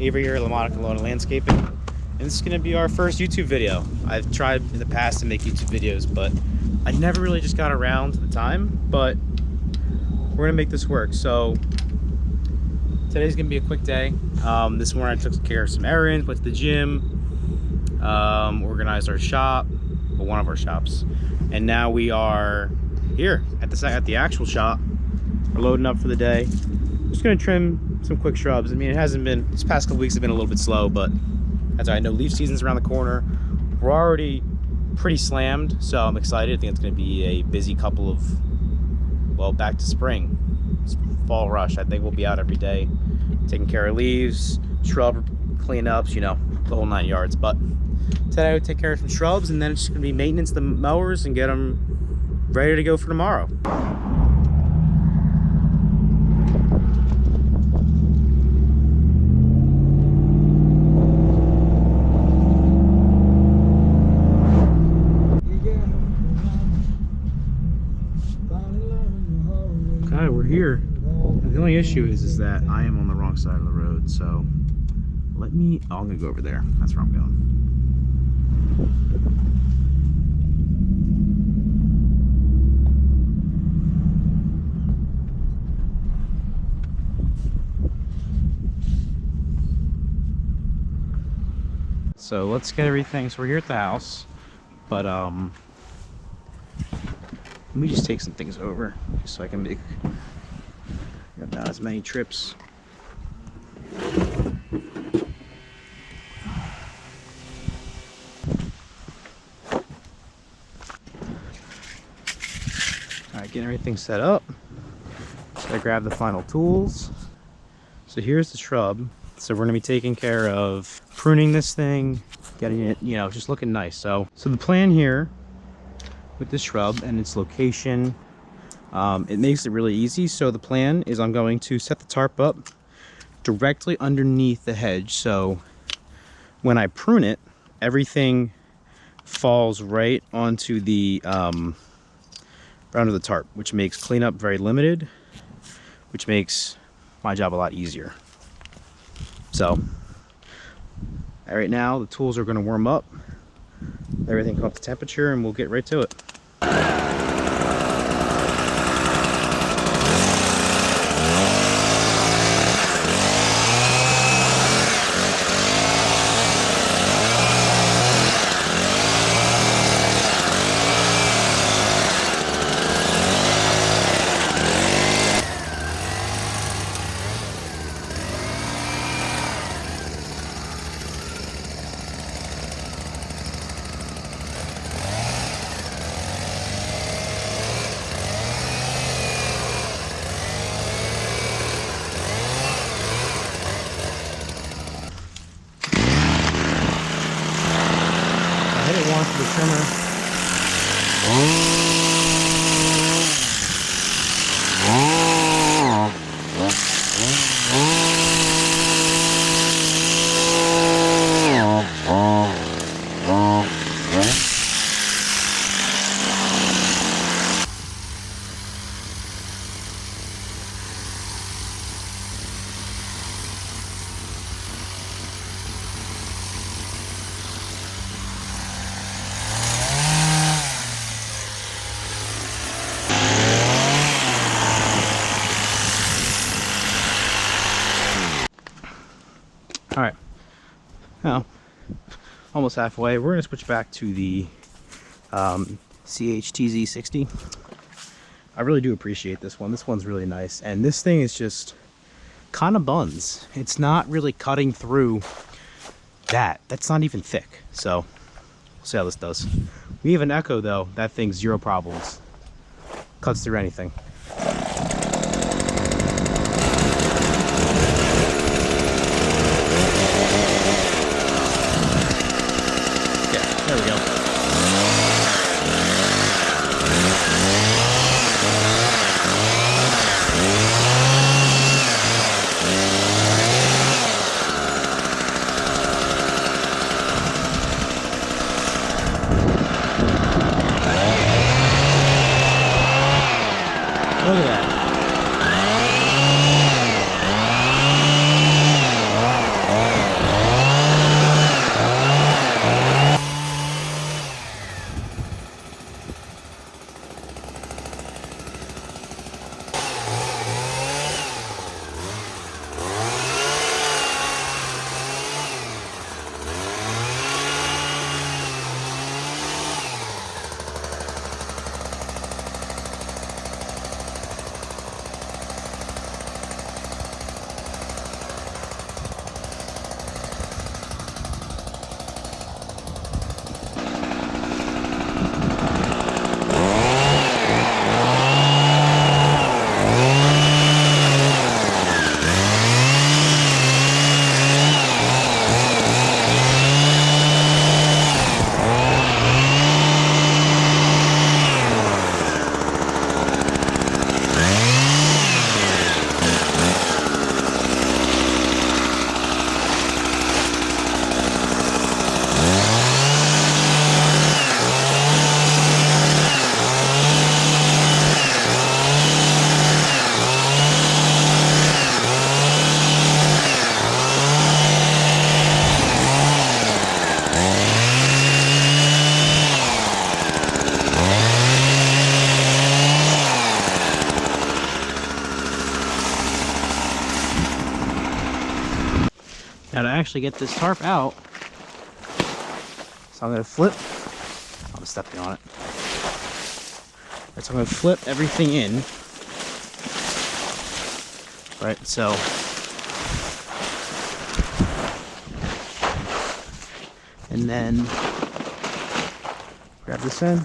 Avery here at LaMonica Landscaping, and this is going to be our first YouTube video. I've tried in the past to make YouTube videos, but I never really just got around to the time, but we're going to make this work. So today's going to be a quick day. This morning I took care of some errands, went to the gym, organized our shop, well, one of our shops, and now we are here at the actual shop. We're loading up for the day. Just gonna trim some quick shrubs. I mean, it hasn't been, this past couple weeks have been a little bit slow, but that's all right. I know leaf season's around the corner. We're already pretty slammed, so I'm excited. I think it's gonna be a busy couple of, well, back to spring, fall rush. I think we'll be out every day, taking care of leaves, shrub cleanups, you know, the whole 9 yards. But today I would take care of some shrubs, and then it's just gonna be maintenance the mowers and get them ready to go for tomorrow. Okay, we're here. The only issue is that I am on the wrong side of the road, so I'm gonna go over there. That's where I'm going. So let's get everything. So we're here at the house, but let me just take some things over just so I can make not as many trips. Alright, getting everything set up. So I grab the final tools. So here's the shrub. So we're going to be taking care of pruning this thing, getting it, you know, just looking nice. So the plan here with this shrub and its location, it makes it really easy. So the plan is I'm going to set the tarp up directly underneath the hedge. So when I prune it, everything falls right onto the under the tarp, which makes cleanup very limited, which makes my job a lot easier. So right now the tools are going to warm up, everything come up to temperature, and we'll get right to it. To the trimmer. All right, now almost halfway. We're gonna switch back to the CHTZ60. I really do appreciate this one. This one's really nice, and this thing is just kind of buns. It's not really cutting through that. That's not even thick. So we'll see how this does. We have an Echo though. That thing's zero problems. Cuts through anything. There we go. gotta actually get this tarp out. So I'm gonna flip. I'm stepping on it. Right, so I'm gonna flip everything in. Right, so and then grab this end.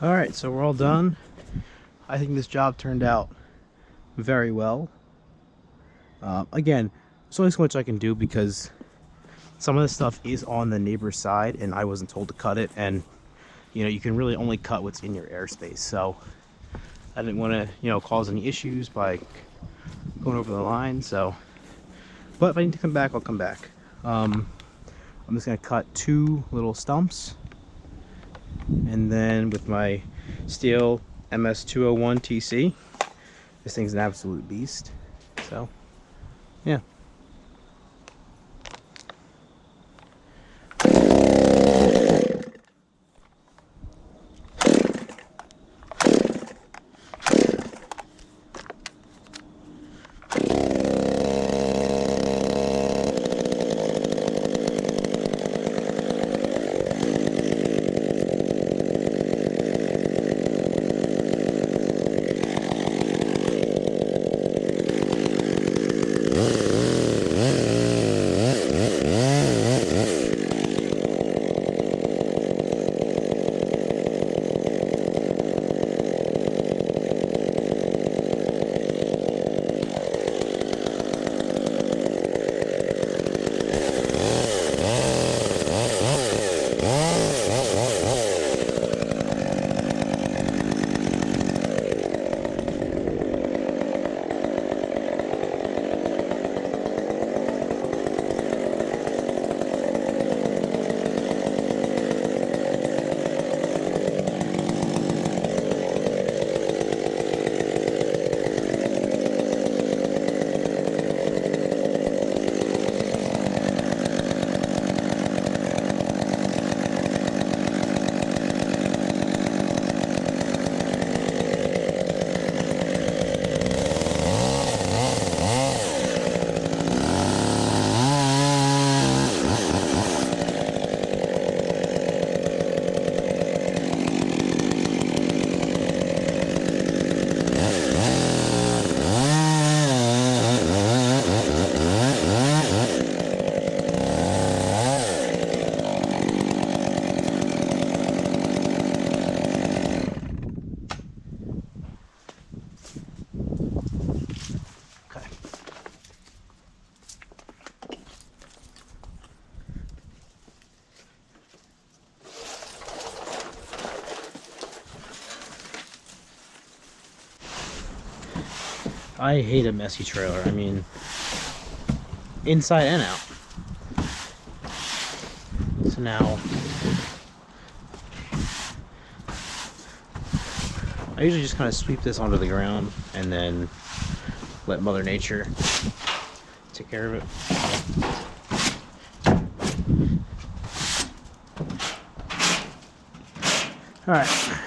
Alright, so we're all done. I think this job turned out very well. Again, there's only so much I can do because some of this stuff is on the neighbor's side and I wasn't told to cut it, and you know, you can really only cut what's in your airspace, so I didn't want to, you know, cause any issues by going over the line. So, but if I need to come back, I'll come back. I'm just gonna cut 2 little stumps, and then with my steel MS201 TC, this thing's an absolute beast. So yeah. I hate a messy trailer. I mean, inside and out. So now, I usually just kind of sweep this onto the ground and then let Mother Nature take care of it. All right.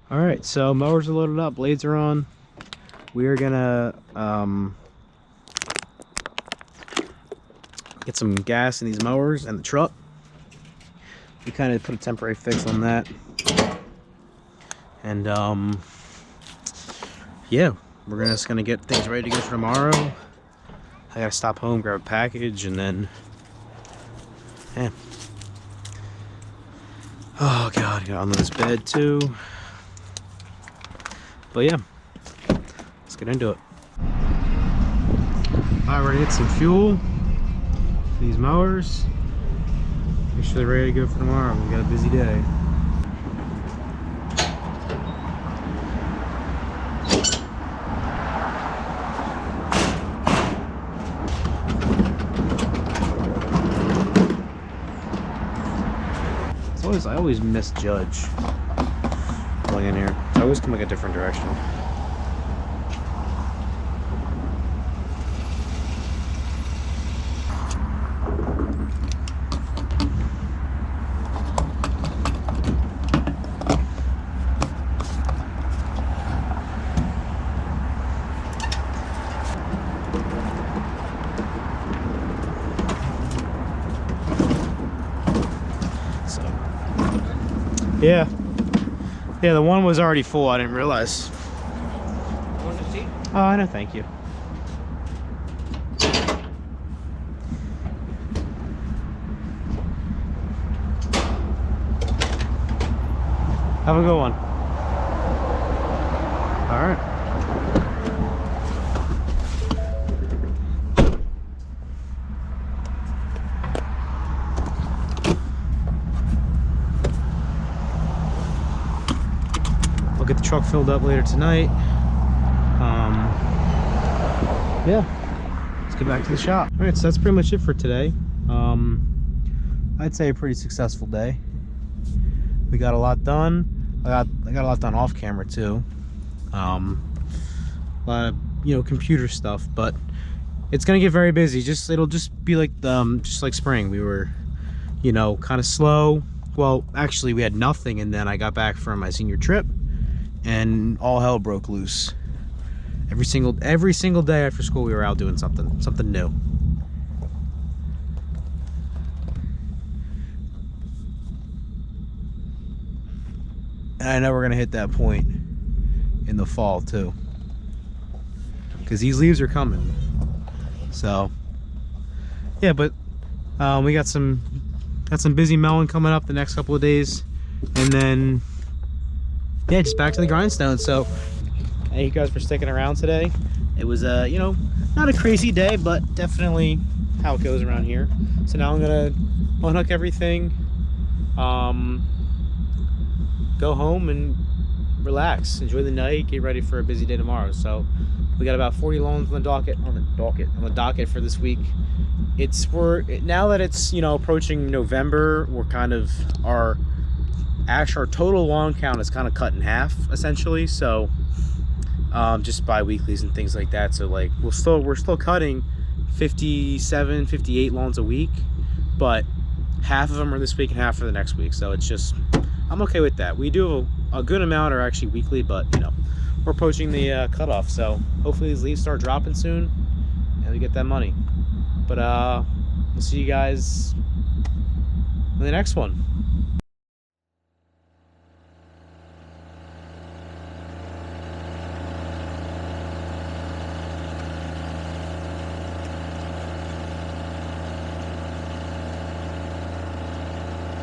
All right, so mowers are loaded up, blades are on. We are gonna get some gas in these mowers and the truck. We kind of put a temporary fix on that. And yeah, we're just gonna get things ready to go for tomorrow. I gotta stop home, grab a package, and then yeah. Oh god, I got on this bed too. But yeah, let's get into it. Alright, we're gonna get some fuel for these mowers. Make sure they're ready to go for tomorrow. We've got a busy day. I always misjudge going in here. I always come like a different direction. Yeah, the one was already full. I didn't realize. Want a seat? Oh, no, thank you. Have a good one. All right. Get the truck filled up later tonight. Yeah, let's get back to the shop. All right, so that's pretty much it for today. I'd say a pretty successful day. We got a lot done. I got a lot done off camera too. A lot of computer stuff, but it's gonna get very busy. It'll just be like just like spring. We were kind of slow. Well, actually we had nothing, and then I got back from my senior trip and all hell broke loose. Every single day after school we were out doing something new. And I know we're gonna hit that point in the fall too, because these leaves are coming. So yeah, but we got some busy mowing coming up the next couple of days, and then yeah, just back to the grindstone. So thank you guys for sticking around today. It was not a crazy day, but definitely how it goes around here. So now I'm gonna unhook everything, go home and relax, enjoy the night, get ready for a busy day tomorrow. So we got about 40 loans on the docket for this week. Now that it's approaching November, we're kind of our total lawn count is kind of cut in half essentially. So just by weeklies and things like that. So like we're still cutting 57, 58 lawns a week, but half of them are this week and half for the next week. So it's just, I'm okay with that. We do a good amount are actually weekly, but we're approaching the cutoff. So hopefully these leaves start dropping soon and we get that money. But we'll see you guys in the next one.